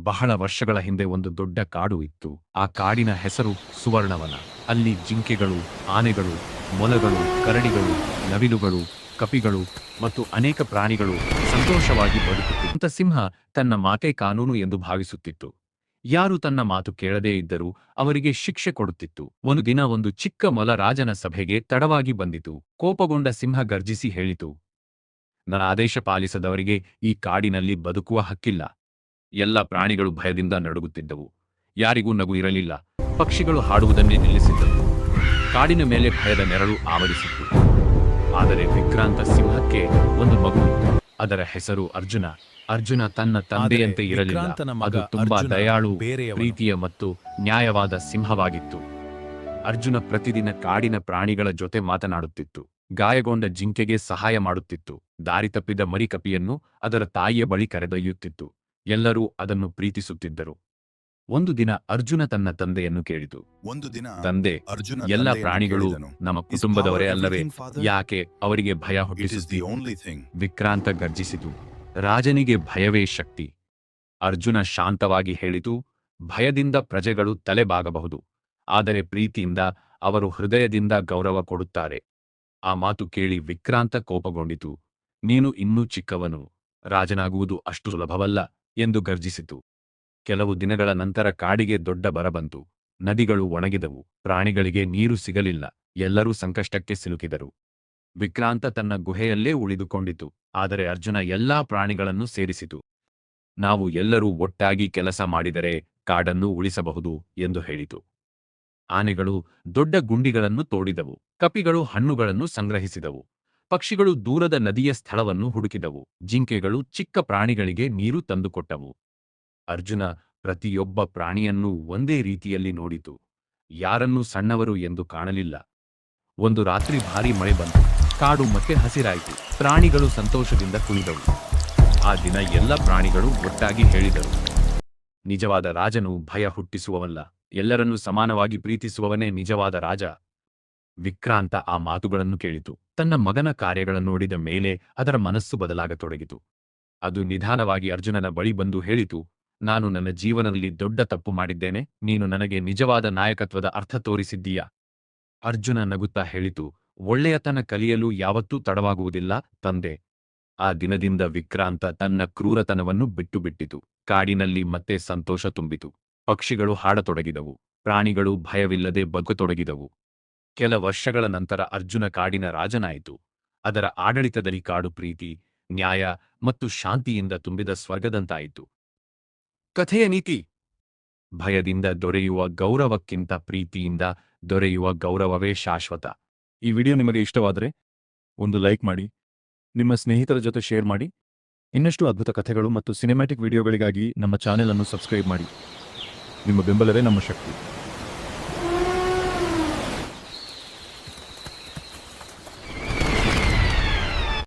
ಬಹಳ ವರ್ಷಗಳ ಹಿಂದೆ ಒಂದು ದೊಡ್ಡ ಕಾಡು ಇತ್ತು. ಆ ಕಾಡಿನ ಹೆಸರು ಸುವರ್ಣವನ. ಅಲ್ಲಿ ಜಿಂಕೆಗಳು, ಆನೆಗಳು, ಮೊಲಗಳು, ಕರಡಿಗಳು, ನವಿಲುಗಳು, ಕಪಿಗಳು ಮತ್ತು ಅನೇಕ ಪ್ರಾಣಿಗಳು ಸಂತೋಷವಾಗಿ ಬದುಕುತ್ತಿತ್ತು. ಅಂತ ಸಿಂಹ ತನ್ನ ಮಾತೆ ಕಾನೂನು ಎಂದು ಭಾವಿಸುತ್ತಿತ್ತು. ಯಾರು ತನ್ನ ಮಾತು ಕೇಳದೇ ಇದ್ದರೂ ಅವರಿಗೆ ಶಿಕ್ಷೆ ಕೊಡುತ್ತಿತ್ತು. ಒಂದು ದಿನ ಒಂದು ಚಿಕ್ಕ ಮೊಲ ರಾಜನ ಸಭೆಗೆ ತಡವಾಗಿ ಬಂದಿತು. ಕೋಪಗೊಂಡ ಸಿಂಹ ಗರ್ಜಿಸಿ ಹೇಳಿತು, ನನ್ನ ಆದೇಶ ಪಾಲಿಸದವರಿಗೆ ಈ ಕಾಡಿನಲ್ಲಿ ಬದುಕುವ ಹಕ್ಕಿಲ್ಲ. ಎಲ್ಲ ಪ್ರಾಣಿಗಳು ಭಯದಿಂದ ನಡುಗುತ್ತಿದ್ದವು. ಯಾರಿಗೂ ನಗು ಇರಲಿಲ್ಲ. ಪಕ್ಷಿಗಳು ಹಾಡುವುದನ್ನೇ ನಿಲ್ಲಿಸಿದ್ದವು. ಕಾಡಿನ ಮೇಲೆ ಭಯದ ನೆರಳು ಆವರಿಸಿತ್ತು. ಆದರೆ ವಿಕ್ರಾಂತ ಸಿಂಹಕ್ಕೆ ಒಂದು ಮಗು ಇತ್ತು. ಅದರ ಹೆಸರು ಅರ್ಜುನ. ಅರ್ಜುನ ತನ್ನ ತಂದೆಯಂತೆ ಇರಲಿಲ್ಲ. ಅದು ತುಂಬಾ ದಯಾಳು, ಪ್ರೀತಿಯ ಮತ್ತು ನ್ಯಾಯವಾದ ಸಿಂಹವಾಗಿತ್ತು. ಅರ್ಜುನ ಪ್ರತಿದಿನ ಕಾಡಿನ ಪ್ರಾಣಿಗಳ ಜೊತೆ ಮಾತನಾಡುತ್ತಿತ್ತು. ಗಾಯಗೊಂಡ ಜಿಂಕೆಗೆ ಸಹಾಯ ಮಾಡುತ್ತಿತ್ತು. ದಾರಿ ತಪ್ಪಿದ ಮರಿಕಪಿಯನ್ನು ಅದರ ತಾಯಿಯ ಬಳಿ ಕರೆದೊಯ್ಯುತ್ತಿತ್ತು. ಎಲ್ಲರೂ ಅದನ್ನು ಪ್ರೀತಿಸುತ್ತಿದ್ದರು. ಒಂದು ದಿನ ಅರ್ಜುನ ತನ್ನ ತಂದೆಯನ್ನು ಕೇಳಿತು, ತಂದೆ, ಎಲ್ಲ ಪ್ರಾಣಿಗಳು ನಮ್ಮ ಕುಟುಂಬದವರೇ ಅಲ್ಲವೇ? ಯಾಕೆ ಅವರಿಗೆ ಭಯ ಹುಟ್ಟಿಸುತ್ತೀರಿ? ವಿಕ್ರಾಂತ ಗರ್ಜಿಸಿತು, ರಾಜನಿಗೆ ಭಯವೇ ಶಕ್ತಿ. ಅರ್ಜುನ ಶಾಂತವಾಗಿ ಹೇಳಿತು, ಭಯದಿಂದ ಪ್ರಜೆಗಳು ತಲೆಬಾಗಬಹುದು, ಆದರೆ ಪ್ರೀತಿಯಿಂದ ಅವರು ಹೃದಯದಿಂದ ಗೌರವ ಕೊಡುತ್ತಾರೆ. ಆ ಮಾತು ಕೇಳಿ ವಿಕ್ರಾಂತ ಕೋಪಗೊಂಡಿತು. ನೀನು ಇನ್ನೂ ಚಿಕ್ಕವನು, ರಾಜನಾಗುವುದು ಅಷ್ಟು ಸುಲಭವಲ್ಲ ಎಂದು ಗರ್ಜಿಸಿತು. ಕೆಲವು ದಿನಗಳ ನಂತರ ಕಾಡಿಗೆ ದೊಡ್ಡ ಬರ ಬಂತು. ನದಿಗಳು ಒಣಗಿದವು. ಪ್ರಾಣಿಗಳಿಗೆ ನೀರು ಸಿಗಲಿಲ್ಲ. ಎಲ್ಲರೂ ಸಂಕಷ್ಟಕ್ಕೆ ಸಿಲುಕಿದರು. ವಿಕ್ರಾಂತ ತನ್ನ ಗುಹೆಯಲ್ಲೇ ಉಳಿದುಕೊಂಡಿತು. ಆದರೆ ಅರ್ಜುನ ಎಲ್ಲಾ ಪ್ರಾಣಿಗಳನ್ನು ಸೇರಿಸಿತು. ನಾವು ಎಲ್ಲರೂ ಒಟ್ಟಾಗಿ ಕೆಲಸ ಮಾಡಿದರೆ ಕಾಡನ್ನು ಉಳಿಸಬಹುದು ಎಂದು ಹೇಳಿತು. ಆನೆಗಳು ದೊಡ್ಡ ಗುಂಡಿಗಳನ್ನು ತೋಡಿದವು. ಕಪಿಗಳು ಹಣ್ಣುಗಳನ್ನು ಸಂಗ್ರಹಿಸಿದವು. ಪಕ್ಷಿಗಳು ದೂರದ ನದಿಯ ಸ್ಥಳವನ್ನು ಹುಡುಕಿದವು. ಜಿಂಕೆಗಳು ಚಿಕ್ಕ ಪ್ರಾಣಿಗಳಿಗೆ ನೀರು ತಂದುಕೊಟ್ಟವು. ಅರ್ಜುನ ಪ್ರತಿಯೊಬ್ಬ ಪ್ರಾಣಿಯನ್ನೂ ಒಂದೇ ರೀತಿಯಲ್ಲಿ ನೋಡಿತು. ಯಾರನ್ನೂ ಸಣ್ಣವರು ಎಂದು ಕಾಣಲಿಲ್ಲ. ಒಂದು ರಾತ್ರಿ ಭಾರೀ ಮಳೆ ಬಂತು. ಕಾಡು ಮತ್ತೆ ಹಸಿರಾಯಿತು. ಪ್ರಾಣಿಗಳು ಸಂತೋಷದಿಂದ ಕುಣಿದವು. ಆ ದಿನ ಎಲ್ಲ ಪ್ರಾಣಿಗಳು ಒಟ್ಟಾಗಿ ಹೇಳಿದರು, ನಿಜವಾದ ರಾಜನು ಭಯ ಹುಟ್ಟಿಸುವವಲ್ಲ, ಎಲ್ಲರನ್ನೂ ಸಮಾನವಾಗಿ ಪ್ರೀತಿಸುವವನೇ ನಿಜವಾದ ರಾಜ. ವಿಕ್ರಾಂತ ಆ ಮಾತುಗಳನ್ನು ಕೇಳಿತು. ತನ್ನ ಮಗನ ಕಾರ್ಯಗಳನ್ನು ನೋಡಿದ ಮೇಲೆ ಅದರ ಮನಸ್ಸು ಬದಲಾಗತೊಡಗಿತು. ಅದು ನಿಧಾನವಾಗಿ ಅರ್ಜುನನ ಬಳಿ ಬಂದು ಹೇಳಿತು, ನಾನು ನನ್ನ ಜೀವನದಲ್ಲಿ ದೊಡ್ಡ ತಪ್ಪು ಮಾಡಿದ್ದೇನೆ. ನೀನು ನನಗೆ ನಿಜವಾದ ನಾಯಕತ್ವದ ಅರ್ಥ ತೋರಿಸಿದ್ದೀಯಾ? ಅರ್ಜುನ ನಗುತ್ತಾ ಹೇಳಿತು, ಒಳ್ಳೆಯತನ ಕಲಿಯಲು ಯಾವತ್ತೂ ತಡವಾಗುವುದಿಲ್ಲ ತಂದೆ. ಆ ದಿನದಿಂದ ವಿಕ್ರಾಂತ ತನ್ನ ಕ್ರೂರತನವನ್ನು ಬಿಟ್ಟುಬಿಟ್ಟಿತು. ಕಾಡಿನಲ್ಲಿ ಮತ್ತೆ ಸಂತೋಷ ತುಂಬಿತು. ಪಕ್ಷಿಗಳು ಹಾಡತೊಡಗಿದವು. ಪ್ರಾಣಿಗಳು ಭಯವಿಲ್ಲದೆ ಬದುಕತೊಡಗಿದವು. ಕೆಲ ವರ್ಷಗಳ ನಂತರ ಅರ್ಜುನ ಕಾಡಿನ ರಾಜನಾಯಿತು. ಅದರ ಆಡಳಿತದಲ್ಲಿ ಕಾಡು ಪ್ರೀತಿ, ನ್ಯಾಯ ಮತ್ತು ಶಾಂತಿಯಿಂದ ತುಂಬಿದ ಸ್ವರ್ಗದಂತಾಯಿತು. ಕಥೆಯ ನೀತಿ: ಭಯದಿಂದ ದೊರೆಯುವ ಗೌರವಕ್ಕಿಂತ ಪ್ರೀತಿಯಿಂದ ದೊರೆಯುವ ಗೌರವವೇ ಶಾಶ್ವತ. ಈ ವಿಡಿಯೋ ನಿಮಗೆ ಇಷ್ಟವಾದರೆ ಒಂದು ಲೈಕ್ ಮಾಡಿ, ನಿಮ್ಮ ಸ್ನೇಹಿತರ ಜೊತೆ ಶೇರ್ ಮಾಡಿ. ಇನ್ನಷ್ಟು ಅದ್ಭುತ ಕಥೆಗಳು ಮತ್ತು ಸಿನಿಮ್ಯಾಟಿಕ್ ವಿಡಿಯೋಗಳಿಗಾಗಿ ನಮ್ಮ ಚಾನೆಲ್ ಅನ್ನು ಸಬ್ಸ್ಕ್ರೈಬ್ ಮಾಡಿ. ನಿಮ್ಮ ಬೆಂಬಲವೇ ನಮ್ಮ ಶಕ್ತಿ.